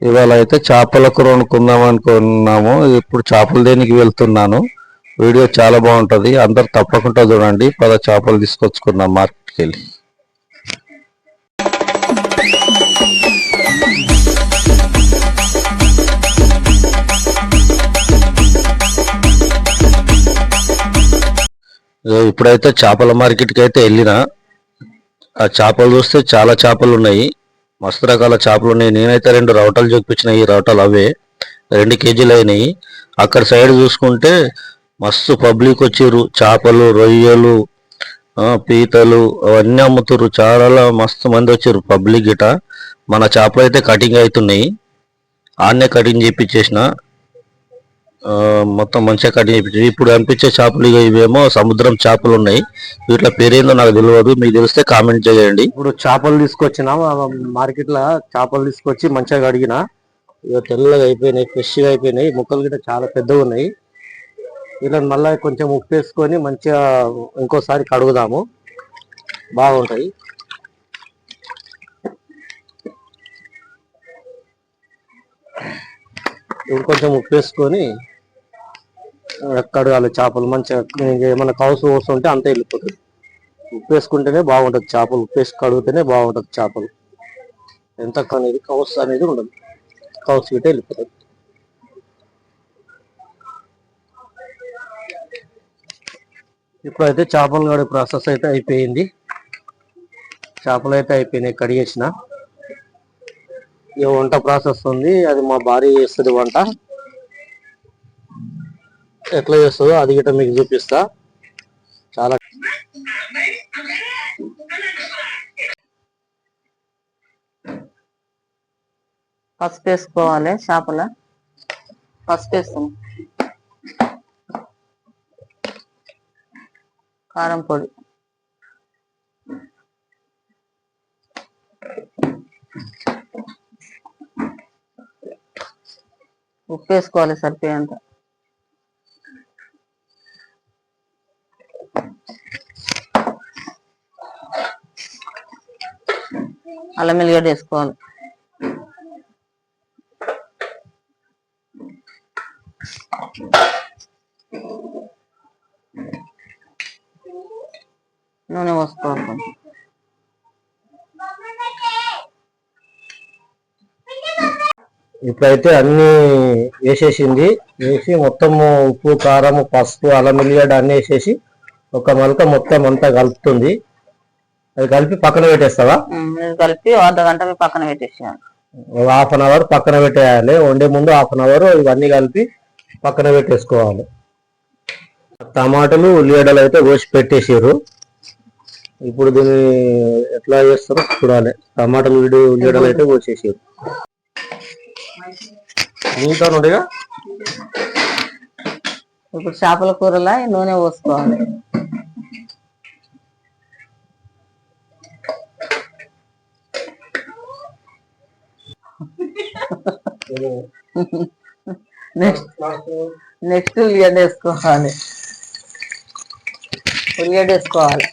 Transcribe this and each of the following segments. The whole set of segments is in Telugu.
ఇవాళ అయితే చేపల కూర వండుకుందాం అనుకున్నాము. ఇప్పుడు చేపలు దేనికి వెళ్తున్నాను. వీడియో చాలా బాగుంటుంది, అందరు తప్పకుండా చూడండి. చేపలు తీసుకొచ్చుకుందాం మార్కెట్కి వెళ్ళి. ఇప్పుడైతే చేపల మార్కెట్కి అయితే వెళ్ళిన, ఆ చేపలు చూస్తే చాలా చేపలు ఉన్నాయి, మస్తు రకాల చేపలు ఉన్నాయి. నేనైతే 2 రౌటలు చూపించిన, ఈ రౌటలు అవే 2 కేజీలు అయినాయి. అక్కడ సైడ్ చూసుకుంటే మస్తు పబ్లిక్ వచ్చిర్రు, చేపలు, రొయ్యలు, పీతలు అవన్నీ అమ్ముతుర్రు. చాలా మస్తు మంది వచ్చారు పబ్లిక్ గిట. మన చేపలు అయితే కటింగ్ అవుతున్నాయి, ఆన్నే కటింగ్ చేయించేసిన. మొత్తం మంచిగా కటింగ్ చేయించి ఇప్పుడు కనిపించే చేపలు ఇవేమో సముద్రం చేపలు ఉన్నాయి. వీటిలో పేరేందో నాకు తెలియదు, మీకు తెలిస్తే కామెంట్ చేయండి. ఇప్పుడు చేపలు తీసుకొచ్చిన మార్కెట్లో, చేపలు తీసుకొచ్చి మంచిగా కడిగిన. ఇక తెల్లగా అయిపోయినాయి, ఫ్రెష్గా అయిపోయినాయి. ముక్కలు గిట్ట చాలా పెద్దగా ఉన్నాయి. ఇలా మళ్ళీ కొంచెం ఉప్పు వేసుకొని మంచిగా ఇంకోసారి కడుగుదాము, బాగుంటాయి. ఇంకొంచెం ఉప్పు వేసుకొని కడగాలి చేపలు మంచిగా. ఏమైనా కౌసు వస్తుంటే అంతే వెళ్ళిపోతుంది. ఉప్పు వేసుకుంటేనే బాగుంటుంది చేపలు, ఉప్పు వేసి కడిగితేనే బాగుంటుంది చేపలు. ఎంత అనేది కౌసు అనేది ఉండదు, కౌసు గిట్టే వెళ్ళిపోతుంది. ఇప్పుడైతే చేపలు కడిగే ప్రాసెస్ అయితే అయిపోయింది. చేపలు అయితే అయిపోయినాయి, కడిగేసిన. ఇక వంట ప్రాసెస్ ఉంది, అది మా భార్య చేస్తుంది వంట. ఎట్లా చేస్తుందో అది గిట్ట మీకు చూపిస్తా. చాలా పసుపు వేసుకోవాలి, చేపల పసుపు వేస్తాం, కారం పొడి, ఉప్పు వేసుకోవాలి సరిపోయేంత. అల్లం వెల్లిగడ్డ వేసుకోవాలి. నూనె పోసుకోవాలి కొంచెం. ఇప్పుడైతే అన్ని వేసేసింది. వేసి మొత్తం ఉప్పు, కారం, పసుపు, అల్లం వెల్లిగడ్డ అన్ని వేసేసి ఒక మలక మొత్తం అంతా కలుపుతుంది. అది కలిపి పక్కన పెట్టేస్తావా? కలిపి అర్ధ గంట పక్కన పెట్టేసేయాలి. హాఫ్ అన్ అవర్ పక్కన పెట్టేయాలి. వండే ముందు హాఫ్ అన్ అవర్ ఇవన్నీ కలిపి పక్కన పెట్టేసుకోవాలి. టమాటాలు, ఉల్లిగడ్డలు అయితే కోసి పెట్టేసారు. ఇప్పుడు దీన్ని ఎట్లా చేస్తారో చూడాలి. టమాటాలు, ఉల్లిగడ్డలు అయితే కోసేసారు. ఇప్పుడు చేపల కూరలా నూనె పోసుకోవాలి. నెక్స్ట్ ఉల్లిగడ్డ వేసుకోవాలి. ఉల్లిగడ్డ వేసుకోవాలి.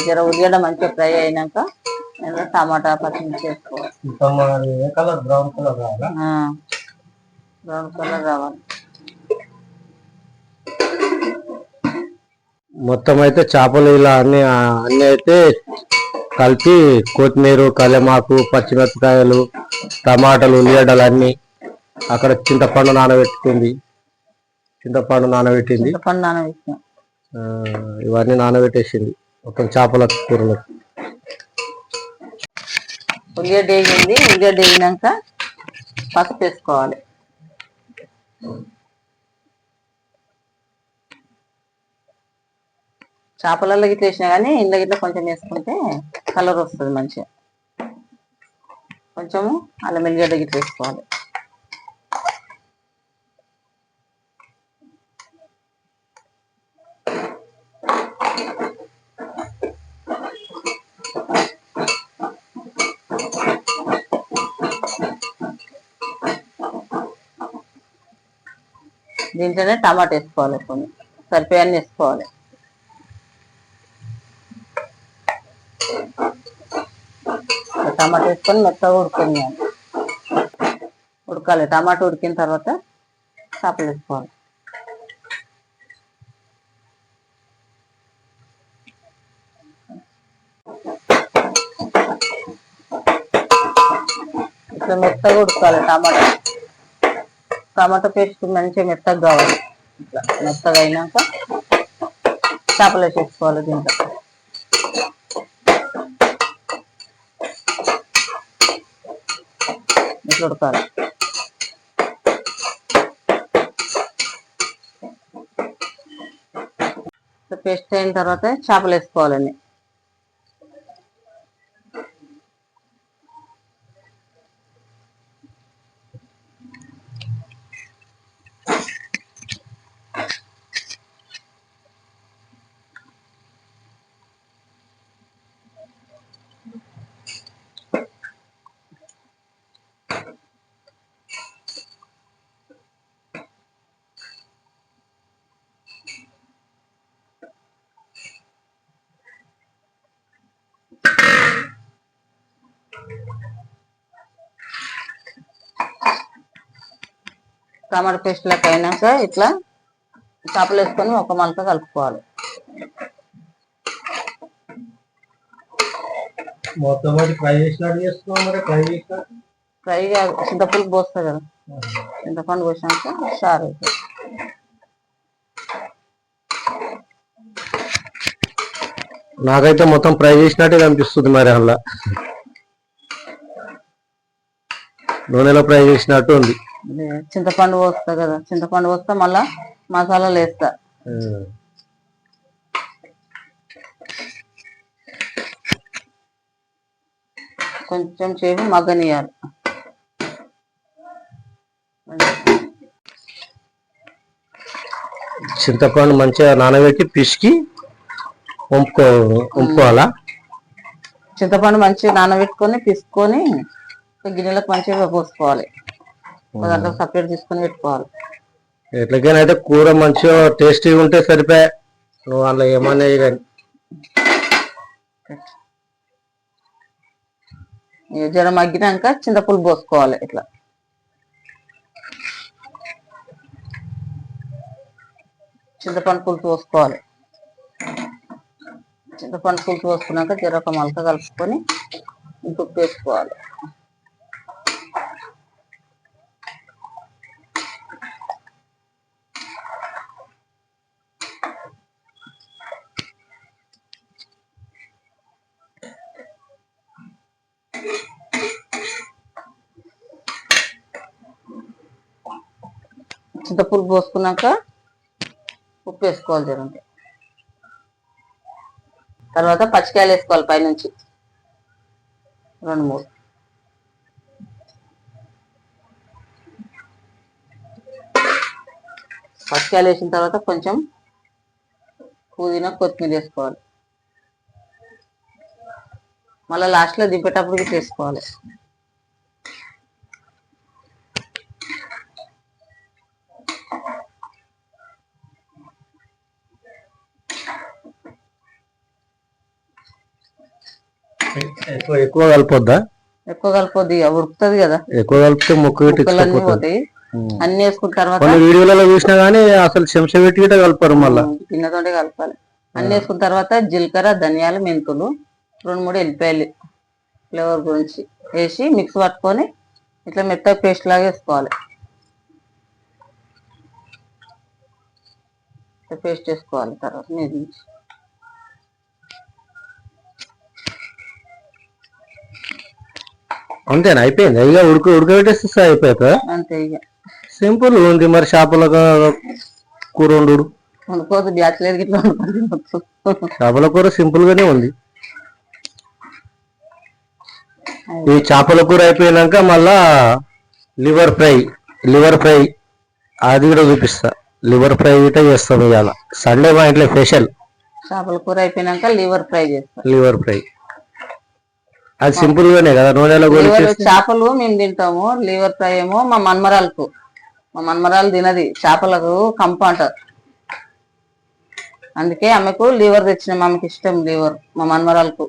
జర ఉల్లిగడ్డ మంచిగా ఫ్రై అయినాక టమాటా, పచ్చిమిర్చి వేసుకోవాలి. బ్రౌన్ కలర్ రావాలి. మొత్తం అయితే చేపలు ఇలా అన్ని అయితే కలిపి కొత్తిమీర, కలెమాకు, పచ్చిమిరపకాయలు, టమాటాలు, ఉల్లిగడ్డలు అన్ని అక్కడ చింతపండు నానబెట్టింది. ఇవన్నీ నానబెట్టేసింది మొత్తం చేపల కూరలో. ఉల్లిగడ్డ వేగింది. ఉల్లిగడ్డ వేగినాక పసుపు వేసుకోవాలి. చేపలలో గిట్ల వేసినా కానీ ఇంట్లో గిట్ల కొంచెం వేసుకుంటే కలర్ వస్తుంది మంచిగా. కొంచెము అల్లం వెల్లిగడ్డ గిట్ల వేసుకోవాలి. దీంట్లోనే టమాటా వేసుకోవాలి కొన్ని. సరిపోయాన్ని వేసుకోవాలి. టమాటా వేసుకొని మెత్తగా ఉడకాలి. టమాటా ఉడికిన తర్వాత చేపలు వేసుకోవాలి. ఇట్లా మెత్తగా ఉడకాలి. టమాటా పేస్ట్ మంచిగా మెత్తగా కావాలి. ఇట్లా మెత్తగా అయినాక చేపలు వేసేసుకోవాలి. దీంట్లో ఇట్లా ఉడకాలి. పేస్ట్ అయిన తర్వాత చేపలు వేసుకోవాలండి. టమాటా పేస్ట్ లెక్క అయినాక ఇట్లా చేపలు వేసుకొని ఒక మలక కలుపుకోవాలి. ఫ్రై చింతపులుపు పోస్తుంది కదా, చింతపండు పోసాక చారు అవుతుంది. నాకైతే మొత్తం ఫ్రై చేసినట్టే కనిపిస్తుంది. మరి అలా నూనెలో ఫ్రై చేసినట్టు ఉంది. చింతపండు పోస్తా కదా, చింతపండు పోస్తా మళ్ళా మసాలాలు వేస్తా. కొంచెం సేపు మగ్గనియాలి. చింతపండు మంచిగా నానబెట్టి పిసికి వంపుకోవాలా. చింతపండు మంచిగా నానబెట్టుకొని పిసుకొని గిన్నెలకు మంచిగా పోసుకోవాలి. దాంట్లో సపరేట్ తీసుకొని పెట్టుకోవాలి. ఎట్లకైనా అయితే కూర మంచిగా టేస్టీగా ఉంటే సరిపోయా. నువ్వు అందులో ఏమన్నా కానీ జర మగ్గినాక చింతపులుపు పోసుకోవాలి. ఇట్లా చింతపండు పులుసు పోసుకోవాలి. చింతపండు పులుసు పోసుకున్నాక జర ఒక మలక కలుపుకొని ఉప్పు వేసుకోవాలి. చింతపులుపు పోసుకున్నాక ఉప్పు వేసుకోవాలి జరంటే. తర్వాత పచ్చికాయలు వేసుకోవాలి పైనుంచి 2-3. పచ్చికాయలు వేసిన తర్వాత కొంచెం పుదీనా కొత్తిమీర వేసుకోవాలి. మళ్ళీ లాస్ట్లో దింపేటప్పుడు వేసుకోవాలి. ఎక్కువ కలపొద్దా? ఎక్కువ కలపొద్దు, ఉడుకుతుంది కదా. ఎక్కువ కలిపితే ముక్కలన్నీ పోతాయి. అన్ని వేసుకున్న తర్వాత వీడియోలలో చూసినా గానీ అసలు చెంచ పెట్టి కలపరు. మళ్ళీ గిన్నెతోటే కలపాలి. అన్ని వేసుకున్న తర్వాత జీలకర్ర, ధనియాలు, మెంతులు, 2-3 ఎల్లిపాయలు ఫ్లేవర్ గురించి వేసి మిక్స్ పట్టుకొని ఇట్లా మెత్తగా పేస్ట్ లాగా వేసుకోవాలి. పేస్ట్ వేసుకోవాలి. తర్వాత మీద అంతేనా? అయిపోయింది. ఇక ఉడకబెట్టేస్తే అయిపోతా. అంతే, ఇక సింపుల్ ఉంది. మరి చేపల కూర వండుకోవద్దు, బ్యాచిలర్ గిట్లా చేపల కూర సింపుల్ గానే ఉంది. ఈ చేపల కూర అయిపోయినాక మళ్ళా లివర్ ఫ్రై అది కూడా చూపిస్తా. లివర్ ఫ్రై కూడా చేస్తాం ఇవాళ. సండే మా ఇంట్లో స్పెషల్. చేపల కూర అయిపోయినాక లివర్ ఫ్రై చేస్తాం. లివర్ ఫ్రై అది సింపుల్ గానే కదా, నూనెలో చేపలు మేము తింటాము. లివర్ ఫ్రై ఏమో మా మన్మరాలు తినది. చేపలకు కంప అంటారు. అందుకే ఆమెకు లీవర్ తెచ్చినాం, ఆమెకి ఇష్టం లీవర్, మా మనమరాలకు.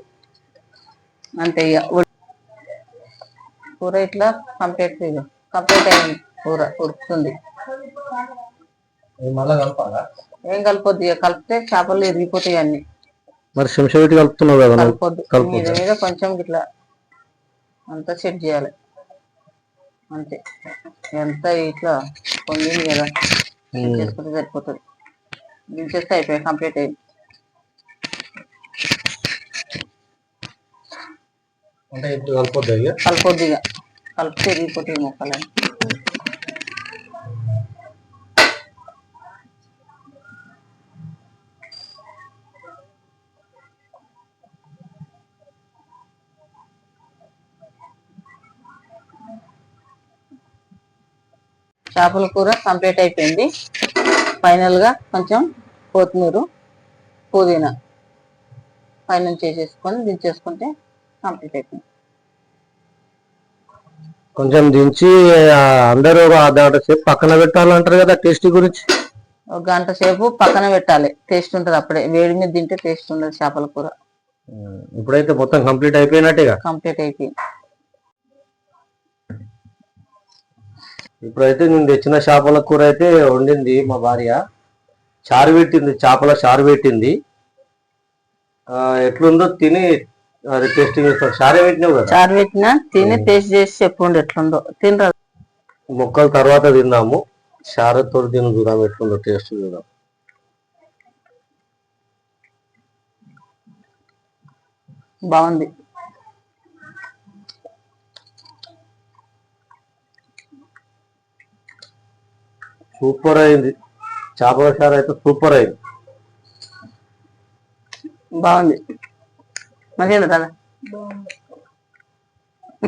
అంతే ఇక కూర ఇట్లా కంప్లీట్ అయింది. కూర ఉడుకుతుంది. ఏం కలపొద్దు, ఇక కలిపితే చేపలు ఎరిగిపోతాయి అన్ని. మరి శంష పెట్టి కలుపుతున్నావు కదా, కలపొద్దు. మీద మీద కొంచెం ఇట్లా అంతా సెట్ చేయాలి అంతే. ఎంత ఇట్లా పొంగింది కదా, చేసుకుంటే సరిపోతుంది. దించేస్తే అయిపోయాయి, కంప్లీట్ అయింది. కలపొద్దు ఇక, కలిపితే ఎరిగిపోతాయి మొక్కలని. చేపల కూర కంప్లీట్ అయిపోయింది. ఫైనల్ గా కొంచెం కొత్తిమీర, పుదీనా పైన చేసేసుకొని దించేసుకుంటే కంప్లీట్ అయిపోయింది. కొంచెం దించి అందరూ అర్ధగంట సేపు పక్కన పెట్టాలంటారు కదా, టేస్ట్ గురించి. ఒక గంట సేపు పక్కన పెట్టాలి, టేస్ట్ ఉంటుంది. అప్పుడే వేడి మీద తింటే టేస్ట్ ఉండదు చేపల కూర. ఇప్పుడైతే మొత్తం కంప్లీట్ అయిపోయినట్టేగా. కంప్లీట్ అయిపోయింది. ఇప్పుడైతే నేను తెచ్చిన చేపల కూర అయితే వండింది మా భార్య. చారు పెట్టింది, చేపల చారు పెట్టింది. ఎట్లుందో తిని అది టేస్టింగ్ ఇస్తాం. చారు పెట్టినావు కదా, చారు పెట్టినా తిని టేస్ట్ చేసి చెప్పండి ఎట్లుందో. తినరా మొక్కలు తర్వాత తిన్నాము, చారుతో తిని చూద్దాం ఎట్లుందో టేస్ట్ చూద్దాం. బాగుంది. సూపర్ అయింది, చేపల చారు అయితే సూపర్ అయింది, బాగుంది. మంచిగా కదా,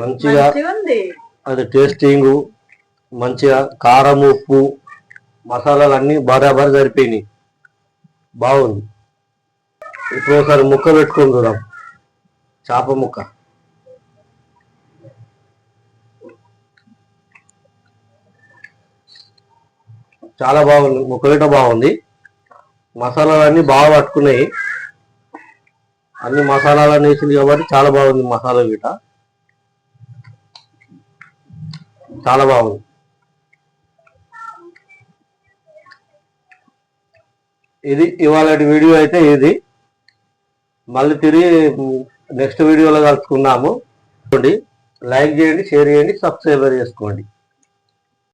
మంచిగా అది టేస్టింగ్ మంచిగా. కారం, ఉప్పు, మసాలాలు అన్ని బరాబర్ సరిపోయినాయి, బాగుంది. ఇప్పుడు ఒకసారి ముక్క పెట్టుకొని చూద్దాం, చేప ముక్క. చాలా బాగుంది, ముక్కలేట బాగుంది. మసాలాలు అన్ని బాగా పట్టుకున్నాయి, అన్ని మసాలాలు వేసింది కాబట్టి చాలా బాగుంది. మసాలా గిట చాలా బాగుంది. ఇది ఇవాళ వీడియో అయితే ఇది. మళ్ళీ తిరిగి నెక్స్ట్ వీడియోలో కలుసుకున్నాము. లైక్ చేయండి, షేర్ చేయండి, సబ్స్క్రైబర్ చేసుకోండి.